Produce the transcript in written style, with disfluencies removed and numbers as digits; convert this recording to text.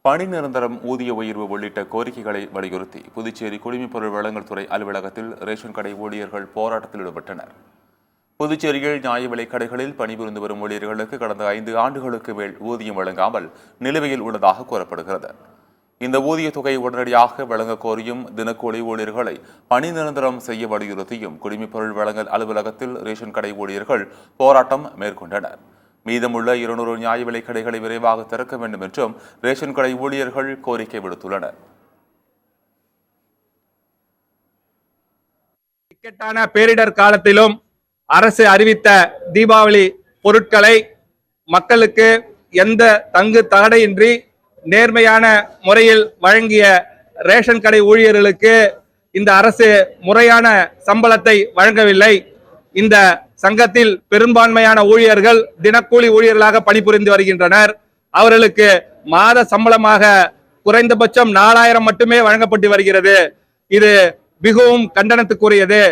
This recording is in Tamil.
பணி நிரந்தரம், ஊதிய உயர்வு உள்ளிட்ட கோரிக்கைகளை வலியுறுத்தி புதுச்சேரி குடிமைப்பொருள் வழங்கல் துறை அலுவலகத்தில் ரேஷன் கடை ஊழியர்கள் போராட்டத்தில் ஈடுபட்டனர். புதுச்சேரியில் நியாய விலைக் கடைகளில் பணிபுரிந்து வரும் ஊழியர்களுக்கு கடந்த 5 ஆண்டுகளுக்கு மேல் ஊதியம் வழங்காமல் நிலுவையில் உள்ளதாக கூறப்படுகிறது. இந்த ஊதிய தொகை உடனடியாக வழங்க கோரியும் தினக்கூலி ஊழியர்களை பணி நிரந்தரம் செய்ய வலியுறுத்தியும் குடிமைப்பொருள் வழங்கல் அலுவலகத்தில் ரேஷன் கடை ஊழியர்கள் போராட்டம் மேற்கொண்டனர். மீதமுள்ள 200 நியாய விலைக் கடைகளை விரைவாக திறக்க வேண்டும் என்றும் ரேஷன் கடை ஊழியர்கள் கோரிக்கை விடுத்துள்ளனர். இக்கட்டான பேரிடர் காலத்திலும் அரசு அறிவித்த தீபாவளி பொருட்களை மக்களுக்கு எந்த தங்கு தடையின்றி நேர்மையான முறையில் வழங்கிய ரேஷன் கடை ஊழியர்களுக்கு இந்த அரசு முறையான சம்பளத்தை வழங்கவில்லை. இந்த சங்கத்தில் பெரும்பான்மையான ஊழியர்கள் தினக்கூலி ஊழியர்களாக பணிபுரிந்து வருகின்றனர். அவர்களுக்கு மாத சம்பளமாக குறைந்தபட்சம் 4000 மட்டுமே வழங்கப்பட்டு வருகிறது. இது மிகவும் கண்டனத்துக்குரியது.